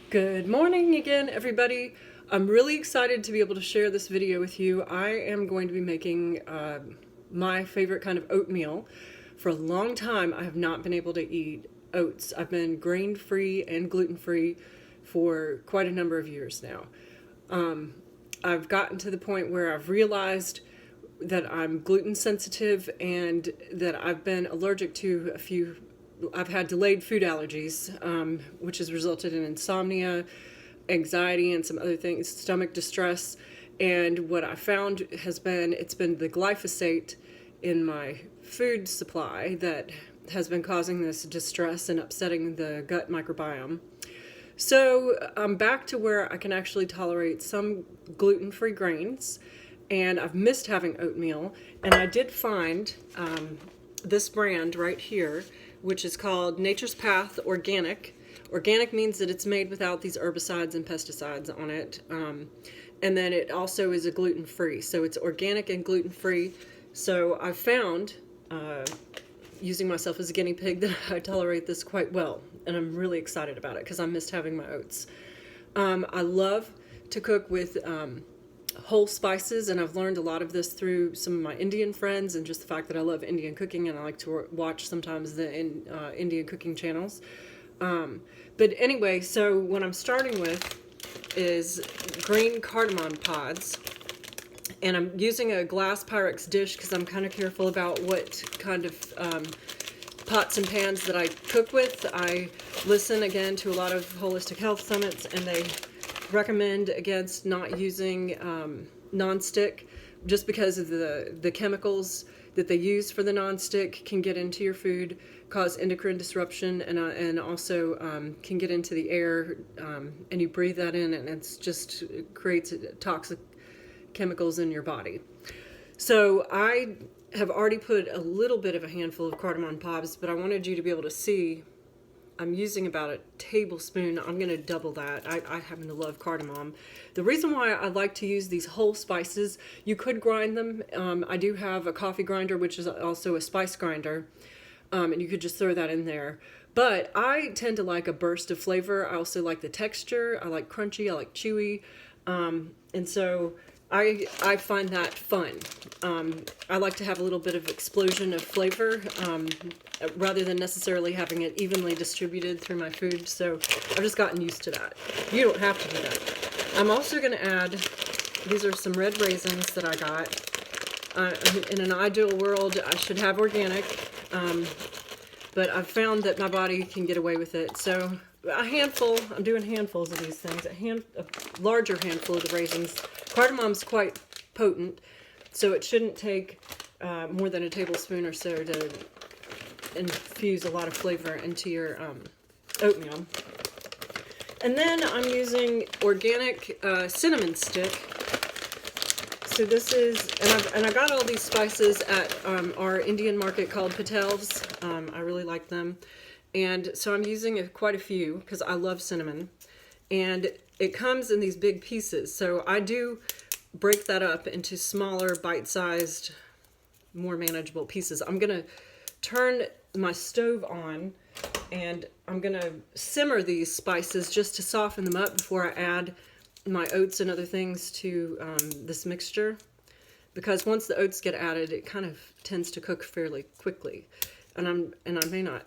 Good morning again, everybody. I'm really excited to be able to share this video with you. I am going to be making my favorite kind of oatmeal. For a long time, I have not been able to eat oats. I've been grain-free and gluten-free for quite a number of years now. I've gotten to the point where I've realized that I'm gluten sensitive and that I've been allergic to I've had delayed food allergies, which has resulted in insomnia, anxiety, and some other things, stomach distress. And what I found it's been the glyphosate in my food supply that has been causing this distress and upsetting the gut microbiome. So I'm back to where I can actually tolerate some gluten-free grains, and I've missed having oatmeal. And I did find this brand right here, which is called Nature's Path Organic. Organic means that it's made without these herbicides and pesticides on it. And then it also is a gluten-free. So it's organic and gluten-free. So I found, using myself as a guinea pig, that I tolerate this quite well. And I'm really excited about it because I missed having my oats. I love to cook with whole spices, and I've learned a lot of this through some of my Indian friends and just the fact that I love Indian cooking and I like to watch sometimes the Indian cooking channels. But anyway, so what I'm starting with is green cardamom pods, and I'm using a glass Pyrex dish because I'm kind of careful about what kind of pots and pans that I cook with. I listen again to a lot of holistic health summits, and they recommend against not using nonstick just because of the chemicals that they use for the nonstick can get into your food, cause endocrine disruption, and also can get into the air, and you breathe that in, and it creates toxic chemicals in your body. So I have already put a little bit of a handful of cardamom pods, but I wanted you to be able to see I'm using about a tablespoon. I'm going to double that. I happen to love cardamom. The reason why I like to use these whole spices, you could grind them. I do have a coffee grinder, which is also a spice grinder, and you could just throw that in there. But I tend to like a burst of flavor. I also like the texture. I like crunchy. I like chewy. And so I find that fun. I like to have a little bit of explosion of flavor rather than necessarily having it evenly distributed through my food. So I've just gotten used to that. You don't have to do that. I'm also going to add, these are some red raisins that I got. In an ideal world, I should have organic, but I've found that my body can get away with it. So a handful, I'm doing handfuls of these things, a larger handful of the raisins. Cardamom's quite potent, so it shouldn't take more than a tablespoon or so to infuse a lot of flavor into your oatmeal. And then I'm using organic cinnamon stick. So this is, and I got all these spices at our Indian market called Patel's. I really like them. And so I'm using quite a few because I love cinnamon. And it comes in these big pieces. So I do break that up into smaller, bite-sized, more manageable pieces. I'm going to turn my stove on, and I'm going to simmer these spices just to soften them up before I add my oats and other things to this mixture. Because once the oats get added, it kind of tends to cook fairly quickly. And I may not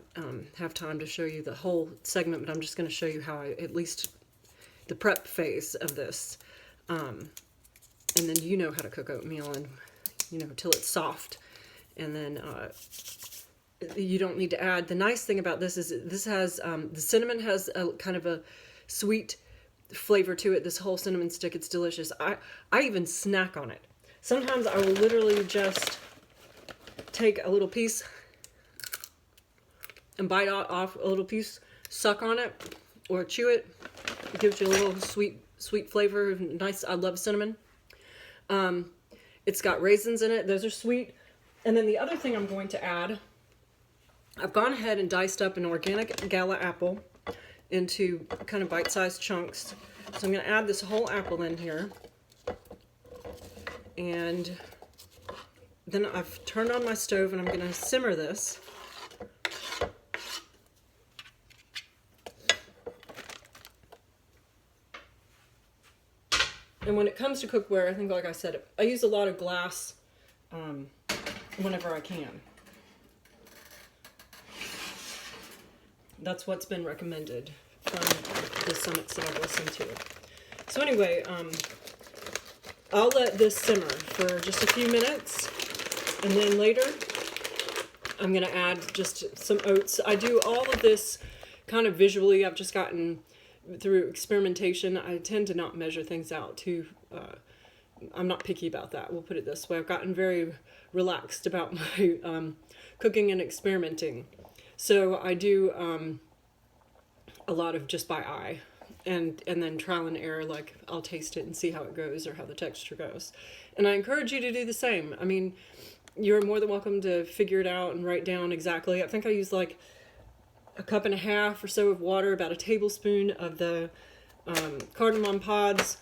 have time to show you the whole segment, but I'm just going to show you how at least the prep phase of this. And then you know how to cook oatmeal, and till it's soft. And then you don't need to add. The nice thing about this is this has the cinnamon has a kind of a sweet flavor to it. This whole cinnamon stick, it's delicious. I even snack on it. Sometimes I will literally just take a little piece and bite off a little piece, suck on it, or chew it. It gives you a little sweet flavor. Nice. I love cinnamon. It's got raisins in it. Those are sweet. And then the other thing I'm going to add, I've gone ahead and diced up an organic gala apple into kind of bite-sized chunks. So I'm going to add this whole apple in here. And then I've turned on my stove, and I'm going to simmer this. And when it comes to cookware, I think, like I said, I use a lot of glass whenever I can. That's what's been recommended from the summits that I've listened to. So anyway, I'll let this simmer for just a few minutes, and then later I'm going to add just some oats. I do all of this kind of visually. I've just gotten through experimentation. I tend to not measure things out too. I'm not picky about that. We'll put it this way. I've gotten very relaxed about my cooking and experimenting. So I do a lot of just by eye, and then trial and error. Like, I'll taste it and see how it goes or how the texture goes. And I encourage you to do the same. I mean, you're more than welcome to figure it out and write down exactly. I think I used like a cup and a half or so of water, about a tablespoon of the cardamom pods,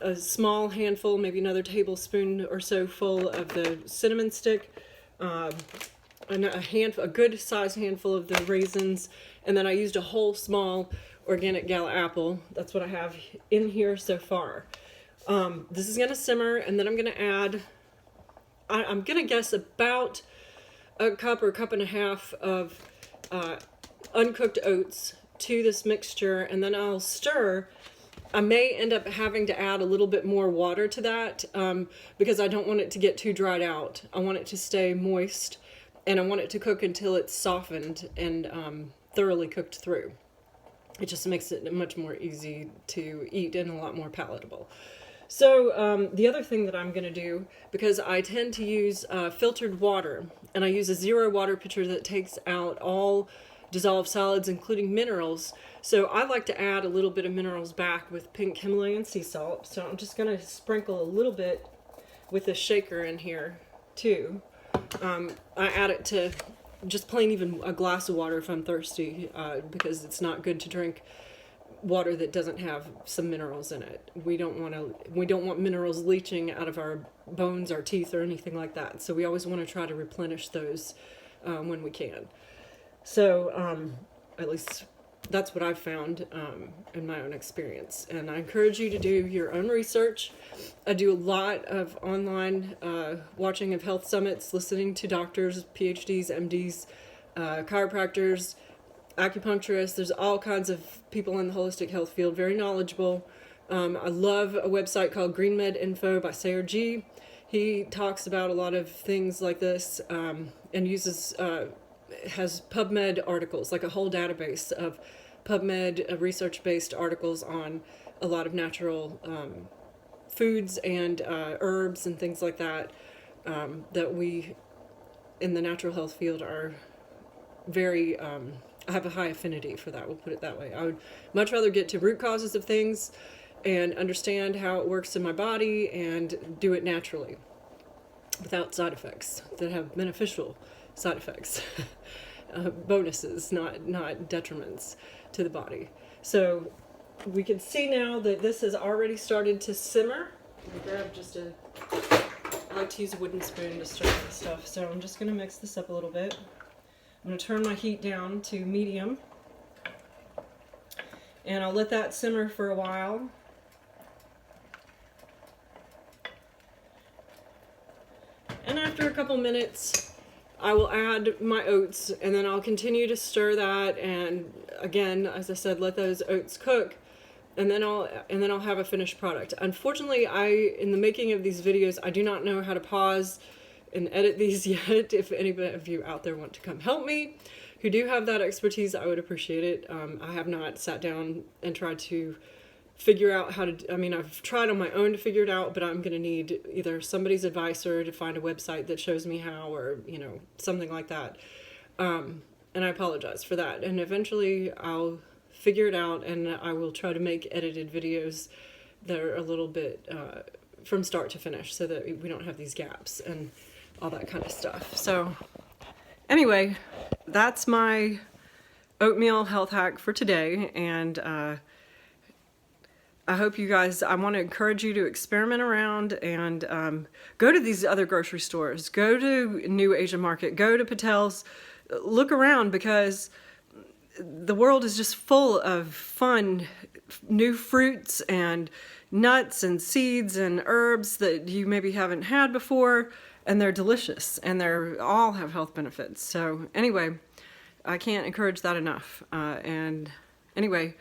a small handful, maybe another tablespoon or so full of the cinnamon stick, a good sized handful of the raisins, and then I used a whole small organic gala apple. That's what I have in here so far. This is gonna simmer, and then I'm gonna add, I'm gonna guess about a cup or a cup and a half of uncooked oats to this mixture, and then I'll stir. I may end up having to add a little bit more water to that because I don't want it to get too dried out. I want it to stay moist, and I want it to cook until it's softened and thoroughly cooked through. It just makes it much more easy to eat and a lot more palatable. So the other thing that I'm going to do, because I tend to use filtered water, and I use a zero water pitcher that takes out all dissolved solids, including minerals. So I like to add a little bit of minerals back with pink Himalayan sea salt. So I'm just going to sprinkle a little bit with a shaker in here too. I add it to just plain even a glass of water if I'm thirsty, because it's not good to drink water that doesn't have some minerals in it. We don't want minerals leaching out of our bones, our teeth, or anything like that. So we always want to try to replenish those when we can. So at least that's what I've found in my own experience. And I encourage you to do your own research. I do a lot of online watching of health summits, listening to doctors, PhDs, MDs, chiropractors, acupuncturists. There's all kinds of people in the holistic health field, very knowledgeable. I love a website called Green Med Info by Sayer G. He talks about a lot of things like this and uses has PubMed articles, like a whole database of PubMed research-based articles on a lot of natural foods and herbs and things like that, that we in the natural health field are very, I have a high affinity for that, we'll put it that way. I would much rather get to root causes of things and understand how it works in my body and do it naturally without side effects that have beneficial side effects. Bonuses, not detriments to the body. So we can see now that this has already started to simmer. I'm gonna grab just I like to use a wooden spoon to stir this stuff. So I'm just gonna mix this up a little bit. I'm gonna turn my heat down to medium, and I'll let that simmer for a while. And after a couple minutes, I will add my oats, and then I'll continue to stir that, and again, as I said, let those oats cook, and then I'll have a finished product. Unfortunately, in the making of these videos, I do not know how to pause and edit these yet. If any of you out there want to come help me, who do have that expertise, I would appreciate it. I have not sat down and tried to figure out how to, I've tried on my own to figure it out, but I'm going to need either somebody's advice or to find a website that shows me how, or, something like that. And I apologize for that. And eventually I'll figure it out, and I will try to make edited videos that are a little bit from start to finish, so that we don't have these gaps and all that kind of stuff. So anyway, that's my oatmeal health hack for today. And I hope you guys, I want to encourage you to experiment around and go to these other grocery stores, go to New Asian Market, go to Patel's, look around, because the world is just full of fun new fruits and nuts and seeds and herbs that you maybe haven't had before, and they're delicious, and they're all have health benefits. So anyway, I can't encourage that enough. And anyway,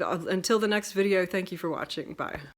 until the next video, thank you for watching. Bye.